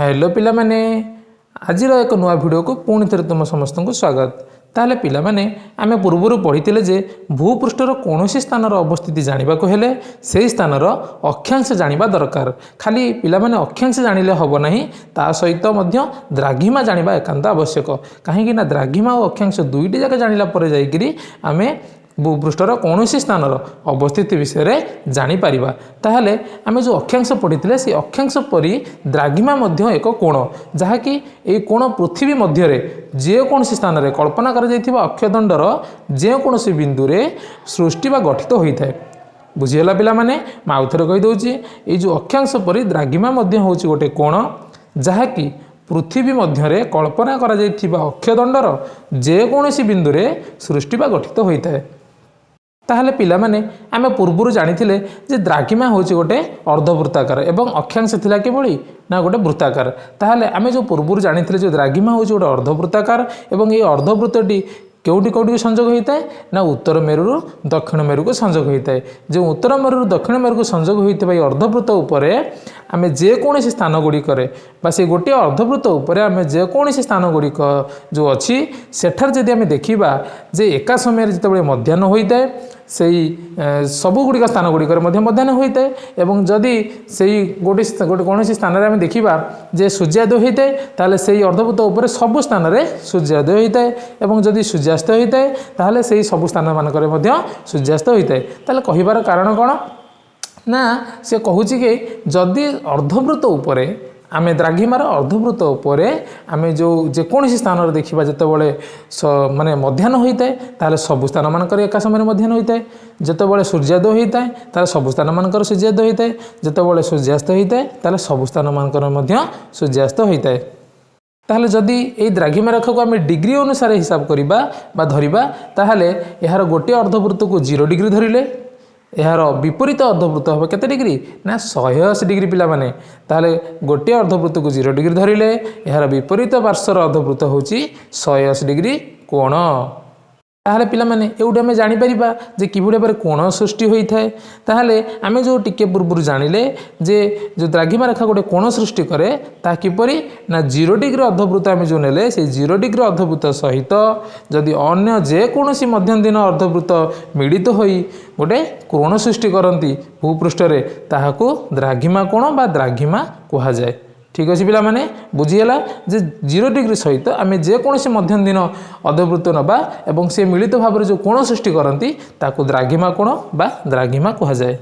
Hello पिला माने आज एक नुआ वीडियो को पुणी थे तुम समस्त को स्वागत। ताहले पिला माने आमे पूर्व पढ़ी जे भूपृष्ठर कौन स्थान अवस्थिति जानवा हेले से स्थान अक्षांश जानिबा दरकार। खाली पिला माने अक्षांश जानिले हब नहीं, ता सहित द्राघिमा जानिबा एकांत आवश्यक। कहीं द्राघिमा और अक्षांश दुईटी जाक जानिला परे जाइकरी आमे भूपृष्ठर कौन स्थान अवस्थिति विषय में जापर। ताहले आमे जो अक्षांश पढ़ी से अक्षांश परी द्राघिमा मध्य एक कोण जहाँकि ये कोण पृथ्वी मध्य जेकोसी स्थान में कल्पना कर अक्षदंडर जेकोसी बिंदु सृष्टि व गठित होता है। बुझीगला पिला माने आउ थे कहीदे ये जो अक्षांश परी द्राघिमा हूँ गोटे कोण जहाँकि पृथ्वी मध्य कल्पना कर अक्षदंडर जेकोसी बिंदु सृष्टि व गठित होता है। ताहले पिला माने आमे पूर्व जानिथिले जे द्राघिमा होची गोटे अर्धवृत्ताकार एवं अक्षांश थिला किभଳି ना गोटे वृत्ताकार। ताहले आमे जो पूर्व जानिथिले जे द्राघिमा होची गोटे अर्धवृत्ताकार एवं ये अर्धवृत्तटी केउटी केउटी संजोग होता है ना उत्तर मेरु दक्षिण मेरु को संजोग होता है। जो उत्तर मेरु दक्षिण मेरु को संजोग होता है अर्धवृत्त उपरे आमे जेकोसी स्थान गुड़िक से गोटे अर्धवृत्त उपरे आमे जेकोसी स्थान गुड़िक जो अच्छी सेठार जदि आमे देखिबा जे एका समय जितेबाला मध्याह्न होता है से सबुगुड़िक स्थान गुड़िक मध्याह्न होता है एवं जदि से गोटे कौन स्थान में देखा जे सूर्योदय होता है ताहले से अर्धवृत्त उपर सबु स्थान में सूर्योदय होता है एवं जदि सूर्यास्त होता है ताहले से सबु स्थान मानक सूर्यास्त होता है। ताहले कहिबार कारण कौन ना से कहूँ कि जदि अर्धवृत्त उपरे आमे द्राघिमार अर्धवृत्त उपरे आमे जो जेकोसी स्थान देखा जितेबाला माने मध्याह्न होता है ताहले सबु स्थान मानक एका समय मध्याह्न होता है। जितेबाला सूर्योदय होता है ताहले सबु स्थान मानक सूर्योदय होता है। जितेबाला सूर्यास्त होता है ताहले सबु स्थान मानक सूर्यास्त होता है। ताहले जदि ये द्राघिमा रेखा को आम डिग्री अनुसार हिसाब करिबा बा धरिबा ताहले यार गोटे अर्धवृत्त को 0 डिग्री धरिले यार विपरीत अर्धवृत्त हम केते डिग्री ना 180 डिग्री पिला माने। ताहले गोटे अर्धवृत्त को 0 डिग्री धरिले यार विपरीत पार्श्वर अर्धवृत्त होची 180 डिग्री कोण। ताहले पिला माने एउडे आमे जानि परिबा जे किबुडे पर कोण सृष्टि होता है। ताहले आमे जो टिके पूर्व जानिले जे जो द्राघिमा रेखा गोटे कोण सृष्टि करे ता किपरि ना 0 डिग्री अर्धवृत्त आमे जो नेले से 0 डिग्री अर्धवृत्त सहित जदि अन्य जेकोसी मध्यम दिन अर्धवृत्त मिलित होई गोटे कोण सृष्टि करती भूपृष्ठ रे ताहाकू द्राघिमा कोण बा द्राघिमा कहा जाए। ठीक अच्छे पिला माने बुझीगला जे 0 डिग्री सहित आम जेकोसी मध्यम दिन अर्धवृत्त नबा एवं से मिलित भाव में जो कोण सृष्टि करती ताकू द्राघिमा कोण बा द्राघिमा कहा जाए।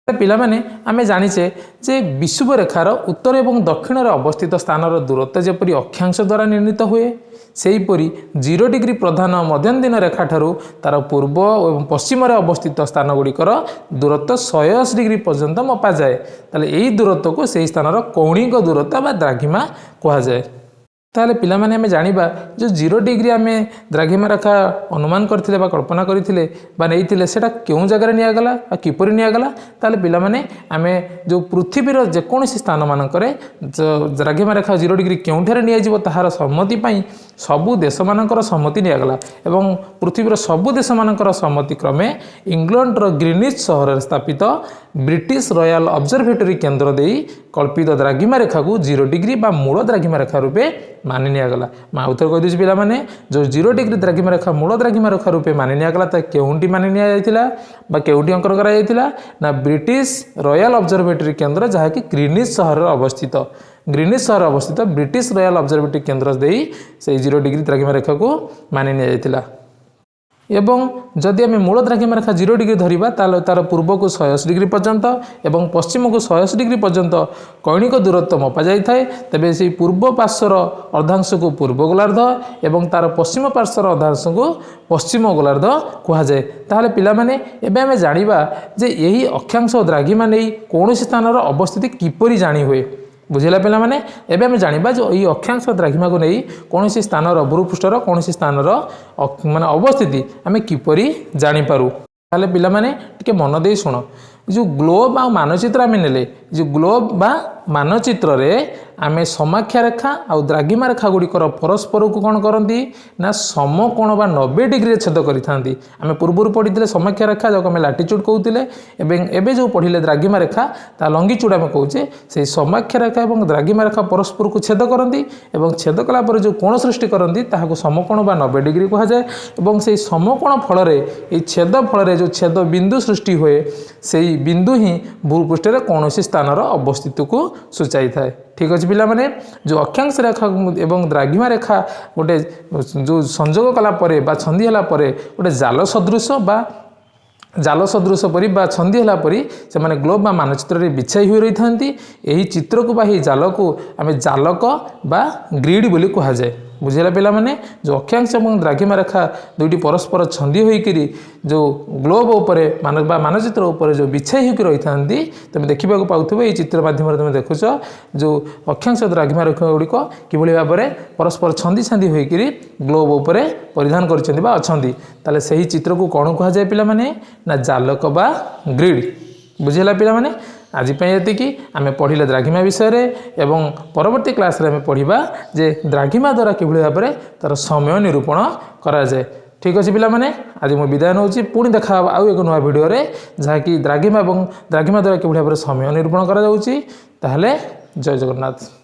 पिला माने आमे जानिचे जे विषुव रेखार उत्तर एवं दक्षिण रे अवस्थित स्थानर दूरत्व जेपरि अक्षांश द्वारा निर्णीत हुए सेहीपरि 0 डिग्री प्रधान मध्याह्न दिन रेखा ठारू तार पूर्व और पश्चिम अवस्थित स्थान गुड़िकर दूरत्व 180 डिग्री पर्यंत मपा जाए। ताले यही दूरत्व को से स्थानर कौणिक दूरत्व बा द्राघिमा कहा जाए। ताहले पिला माने हमें जानिबा जो 0 डिग्री आमे द्राघिमा रेखा अनुमान करथिले बा कल्पना करथिले बा नैथिले सेटा केउं जगह नियागला आ किपरि नियागला। ताहले पिला माने आमे जो पृथ्वीर जेकोसी स्थान मानकरे द्राघिमा रेखा 0 डिग्री केउंठारे नियाजिबो ताहार सम्मति पई सबु देश मानकर सम्मति नियागला एवं पृथ्वीर सबु देश मानकर सम्मति क्रमे इंग्लैंडर ग्रीनिच सहर स्थापित ब्रिटिश रॉयल ऑब्जर्वेटरी केंद्र देई कल्पित द्राघिमा रेखा को 0 डिग्री बा मूल द्राघिमा रेखा रूपे मानि नियागला। मैं आउ थे कहीदे पिला माने जो 0 डिग्री द्राघिमा रेखा मूल द्राघिमा रेखा रूपे मानि नियागला ता केउंटी मानि निया जायतिला बा केउंटी अंकन करा जायतिला ना ब्रिटिश रॉयल ऑब्जर्वेटरी केंद्र जहाँकि ग्रीनिच सहर अवस्थित ग्रीनिच सहर अवस्थित ब्रिटिश रॉयल ऑब्जर्वेटरी केंद्र देई से 0 डिग्री द्राघिमा रेखा को मानि निया जायतिला। एवं जदि आम मूल द्राघिमा रेखा 0 डिग्री धरिबा ताले तार पूर्व को 180 डिग्री पर्यंत एवं पश्चिम को 180 डिग्री पर्यंत कौणिक दूरत्व मपा जाए तेबे से पूर्व पार्श्वर अर्धांश को पूर्व गोलार्ध एवं तार पश्चिम पार्श्वर अर्धांश को पश्चिम गोलार्ध कहा जाए। ताहले पिला माने एबे आमे जानिबा जे यही अक्षांश द्राघिमा नै कौनसी स्थानर अवस्थिति किपरि जानी हुए। बुझेला पिला माने एबे हम जानिबा जो ये अक्षांश द्राघिमा को नहीं कौन स्थानर भूपृष्ठर कौन स्थानर माने अवस्थिति आम किपरि जानी पारू। ताहले पिला माने टिके मन दे शुण जो ग्लोब आ मानचित्र आम नेले जो ग्लोब बा मानचित्र रे आमे समाख्या रेखा आउ द्राघिमा रेखा गुड़िकर परस्पर को कौन करती ना समकोण बा 90 डिग्री छेद करिथांती। आमे पूर्व पढ़ी समाख्या रेखा जो आम लाटिट्यूड कहते एवं जो पढ़ले द्राघिमा रेखा ता लंगिट्यूड आम कहे से समाख्या रेखा और द्राघिमा रेखा परस्पर को छेद करती और छेद कलापर जो कोण सृष्टि करती ताकू समकोण बा 90 डिग्री कहुए और से समकोण फल छेद फल जो छेद बिंदु सृष्टि हुए से बिंदु ही भूपृष्ठ में कौन स्थान अवस्थित को सूचाई थाए। ठीक अच्छे पिला जो अक्षांश रेखा एवं द्राघिमा रेखा गोटे जो संजोग कलापर बा छंदी है गोटे जाल सदृश बा जाल सदृश परी बा छंदी है परी से माने ग्लोब बा मानचित्र रे बिछाई हुई रही थांती। एही चित्र को बा ही जाल को आमे जालक बा ग्रिड बोली कहा जाए। बुझेला पिला माने जो अक्षांश और द्राघिमा रेखा दुईटी परस्पर छंदी होइकरी जो ग्लोब उपरे मानचित्र उपरे जो बिछाई होकर रही थांती तुम देखा पाउथबो ये चित्र माध्यम तुम देखुच जो अक्षांश द्राघिमा रेखा गुड़िक किभली भाव में परस्पर छंदी छंदी होइकरी ग्लोब उपरे परिधान करछन्ती बा अछन्ती ताले सही चित्र को कौन कहा जाए पिला माने ना जालक बा ग्रिड। बुझेला पिला माने आज ये आम पढ़ले द्राघिमा विषय एवं परवर्ती क्लास आम पढ़ा जे द्राघिमा द्वारा किभली भाव में तार समय निरूपण करा जाए। ठीक अच्छे पिला माने आज मैं विदाय नौ पुणी देखा आउ एक नुआ भिडियो जहाँकि द्राघिमा और द्राघिमा द्वारा किभली भाव में समय निरूपण करा जाउची। ताहले जय जगन्नाथ।